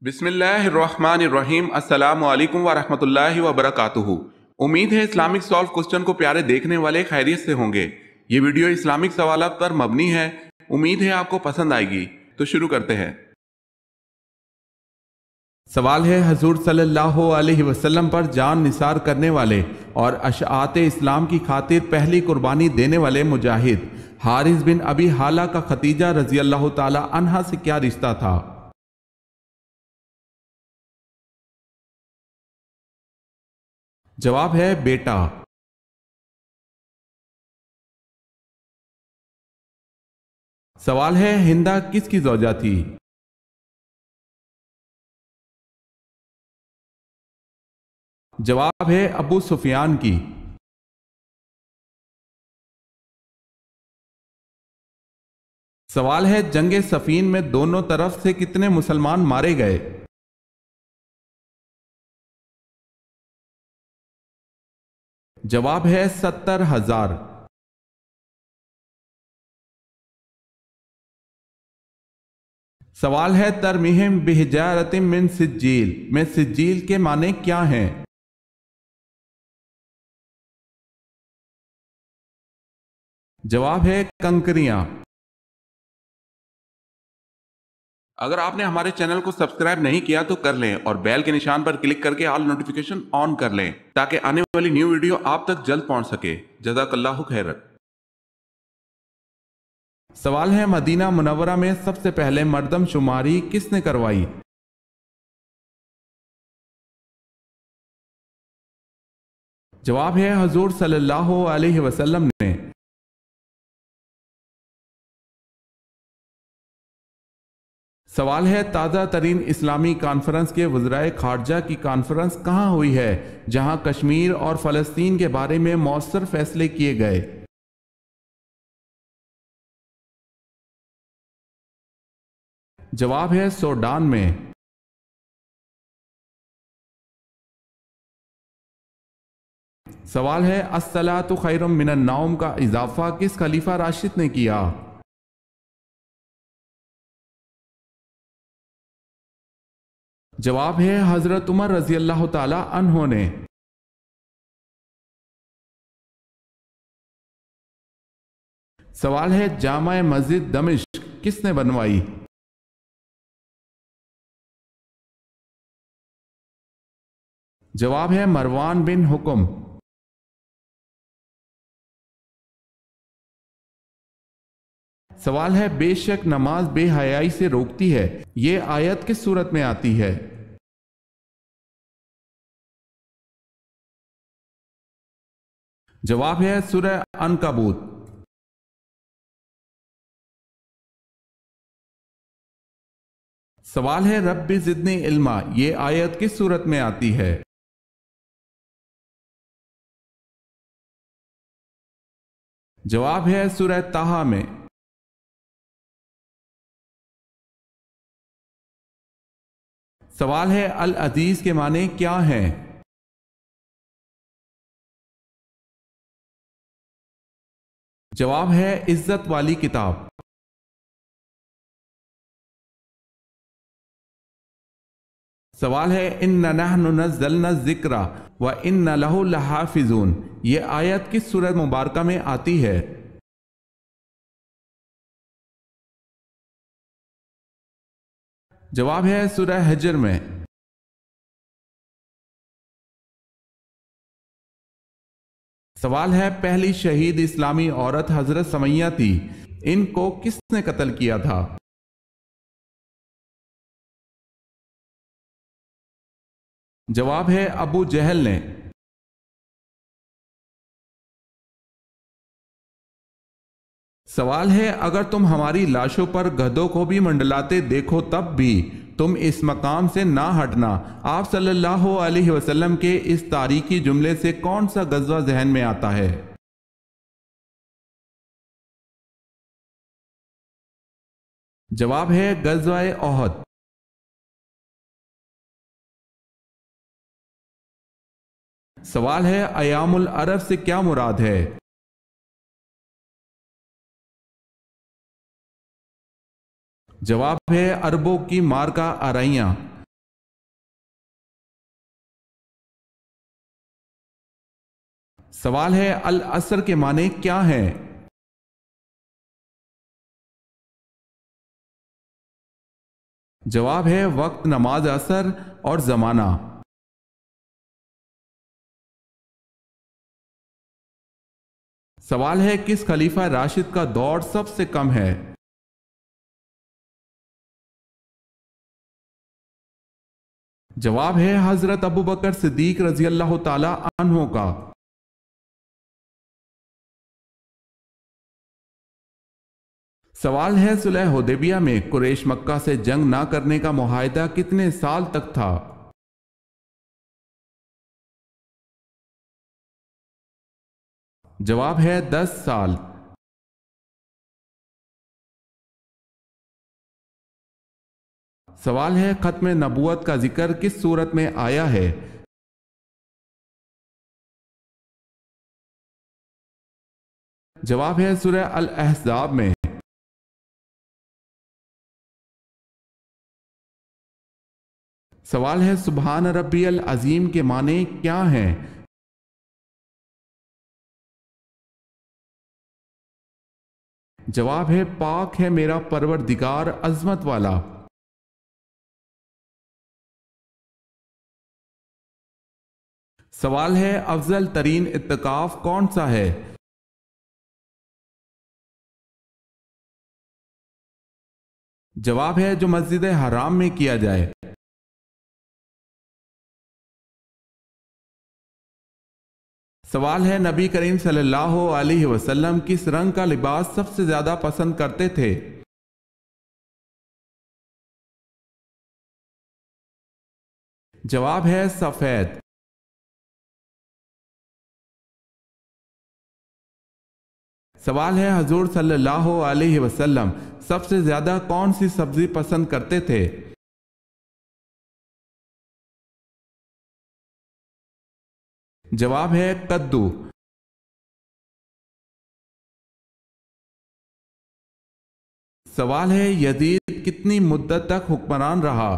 بسم اللہ الرحمن الرحیم۔ السلام علیکم ورحمۃ اللہ وبرکاتہ۔ امید ہے اسلامک سالو کوسچن کو پیارے دیکھنے والے خیریت سے ہوں گے۔ یہ ویڈیو اسلامک سوالات پر مبنی ہے، امید ہے آپ کو پسند آئے گی۔ تو شروع کرتے ہیں۔ سوال ہے، حضور صلی اللہ علیہ وسلم پر جان نثار کرنے والے اور اشاعت اسلام کی خاطر پہلی قربانی دینے والے مجاہد حارث بن ابی حالہ کا ختیجہ رضی اللہ تعالی عنہا سے کیا رشتہ تھا؟ جواب ہے بیٹا۔ سوال ہے، ہندا کس کی زوجہ تھی؟ جواب ہے ابو سفیان کی۔ سوال ہے، جنگ صفین میں دونوں طرف سے کتنے مسلمان مارے گئے؟ جواب ہے 70,000۔ سوال ہے، ترمیہم بحجارۃ من سجیل میں سجیل کے معنی کیا ہیں؟ جواب ہے کنکریاں۔ اگر آپ نے ہمارے چینل کو سبسکرائب نہیں کیا تو کر لیں اور بیل کے نشان پر کلک کر کے آل نوٹیفیکیشن آن کر لیں تاکہ آنے والی نیو ویڈیو آپ تک جلد پہنچ سکے۔ جزاک اللہ خیر۔ سوال ہے، مدینہ منورہ میں سب سے پہلے مردم شماری کس نے کروائی؟ جواب ہے حضور صلی اللہ علیہ وسلم نے۔ سوال ہے، تازہ ترین اسلامی کانفرنس کے وزرائے خارجہ کی کانفرنس کہاں ہوئی ہے جہاں کشمیر اور فلسطین کے بارے میں مؤثر فیصلے کیے گئے؟ جواب ہے سوڈان میں۔ سوال ہے، الصلاۃ خیر من النوم کا اضافہ کس خلیفہ راشد نے کیا؟ جواب ہے حضرت عمر رضی اللہ تعالی عنہ نے۔ سوال ہے، جامع مسجد دمشق کس نے بنوائی؟ جواب ہے مروان بن حکم۔ سوال ہے، بے شک نماز بے حیائی سے روکتی ہے، یہ آیت کس صورت میں آتی ہے؟ جواب ہے سورہ عنکبوت۔ سوال ہے، رب زدنی علما، یہ آیت کس صورت میں آتی ہے؟ جواب ہے سورہ طٰہٰ میں۔ سوال ہے، العزیز کے معنی کیا ہیں؟ جواب ہے عزت والی کتاب۔ سوال ہے، اِنَّا نَحْنُ نَزَّلْنَا الذِّکْرَ وَإِنَّا لَهُ لَحَافِظُونَ، یہ آیت کس سورہ مبارکہ میں آتی ہے؟ جواب ہے سورہ حجر میں۔ سوال ہے، پہلی شہید اسلامی عورت حضرت سمیہ تھی، ان کو کس نے قتل کیا تھا؟ جواب ہے ابو جہل نے۔ سوال ہے، اگر تم ہماری لاشوں پر گدھوں کو بھی منڈلاتے دیکھو تب بھی تم اس مقام سے نہ ہٹنا۔ آپ صلی اللہ علیہ وسلم کے اس تاریخی جملے سے کون سا غزوہ ذہن میں آتا ہے؟ جواب ہے غزوہ احد۔ سوال ہے، ایام العرب سے کیا مراد ہے؟ جواب ہے عربوں کی مارکہ آرائیاں۔ سوال ہے العصر کے معنی کیا ہیں؟ جواب ہے وقت، نماز عصر اور زمانہ۔ سوال ہے کس خلیفہ راشد کا دور سب سے کم ہے؟ جواب ہے حضرت ابوبکر صدیق رضی اللہ تعالی عنہ کا۔ سوال ہے صلح حدیبیہ میں قریش مکہ سے جنگ نہ کرنے کا معاہدہ کتنے سال تک تھا؟ جواب ہے 10 سال۔ سوال ہے ختم نبوت کا ذکر کس صورت میں آیا ہے؟ جواب ہے سورہ الاحزاب میں۔ سوال ہے سبحان ربی العظیم کے معنی کیا ہیں؟ جواب ہے پاک ہے میرا پروردگار عظمت والا۔ سوال ہے افضل ترین اعتکاف کون سا ہے؟ جواب ہے جو مسجد حرام میں کیا جائے۔ سوال ہے نبی کریم صلی اللہ علیہ وسلم کس رنگ کا لباس سب سے زیادہ پسند کرتے تھے؟ جواب ہے سفید۔ سوال ہے حضور صلی اللہ علیہ وسلم سب سے زیادہ کون سی سبزی پسند کرتے تھے؟ جواب ہے کدو۔ سوال ہے یزید کتنی مدت تک حکمران رہا؟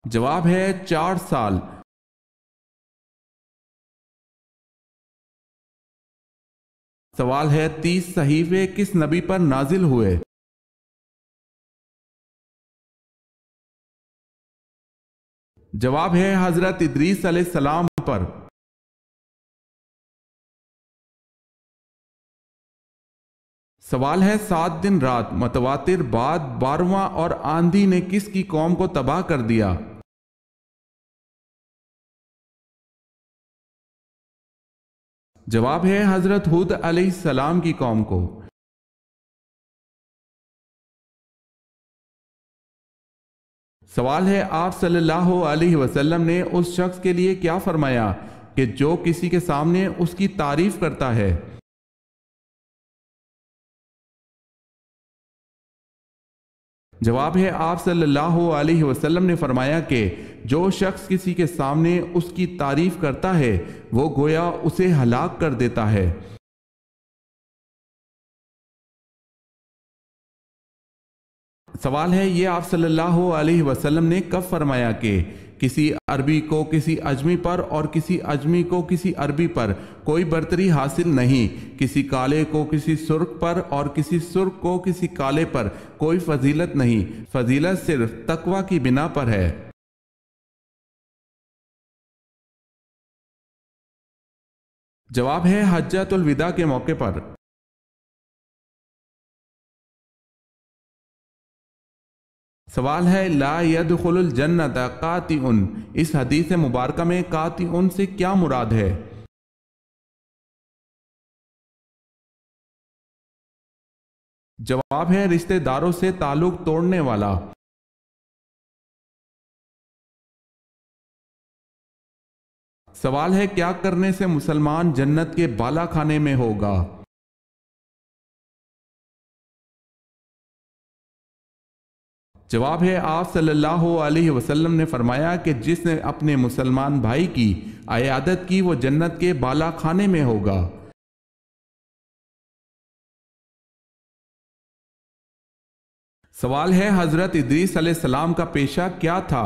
جواب ہے 4 سال۔ سوال ہے 30 صحیفے کس نبی پر نازل ہوئے؟ جواب ہے حضرت ادریس علیہ السلام پر۔ سوال ہے 7 دن رات متواتر بعد 12واں اور آندھی نے کس کی قوم کو تباہ کر دیا؟ جواب ہے حضرت ہود علیہ السلام کی قوم کو۔ سوال ہے آپ صلی اللہ علیہ وسلم نے اس شخص کے لیے کیا فرمایا کہ جو کسی کے سامنے اس کی تعریف کرتا ہے؟ جواب ہے آپ صلی اللہ علیہ وسلم نے فرمایا کہ جو شخص کسی کے سامنے اس کی تعریف کرتا ہے وہ گویا اسے ہلاک کر دیتا ہے۔ سوال ہے یہ آپ صلی اللہ علیہ وسلم نے کب فرمایا کہ کسی عربی کو کسی اجمی پر اور کسی اجمی کو کسی عربی پر کوئی برتری حاصل نہیں، کسی کالے کو کسی سرخ پر اور کسی سرخ کو کسی کالے پر کوئی فضیلت نہیں، فضیلت صرف تقوی کی بنا پر ہے۔ جواب ہے حجۃ الوداع کے موقع پر۔ سوال ہے لا يدخل الجنت قاطع، اس حدیث مبارکہ میں قاطع سے کیا مراد ہے؟ جواب ہے رشتہ داروں سے تعلق توڑنے والا۔ سوال ہے کیا کرنے سے مسلمان جنت کے بالا خانے میں ہوگا؟ جواب ہے آپ صلی اللہ علیہ وسلم نے فرمایا کہ جس نے اپنے مسلمان بھائی کی عیادت کی وہ جنت کے بالا خانے میں ہوگا۔ سوال ہے حضرت ادریس علیہ السلام کا پیشہ کیا تھا؟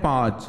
5।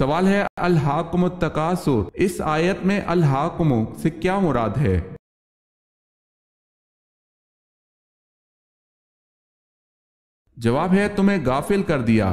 سوال ہے الہاکم التکاثر، اس آیت میں الہاکم سے کیا مراد ہے؟ جواب ہے تمہیں غافل کر دیا،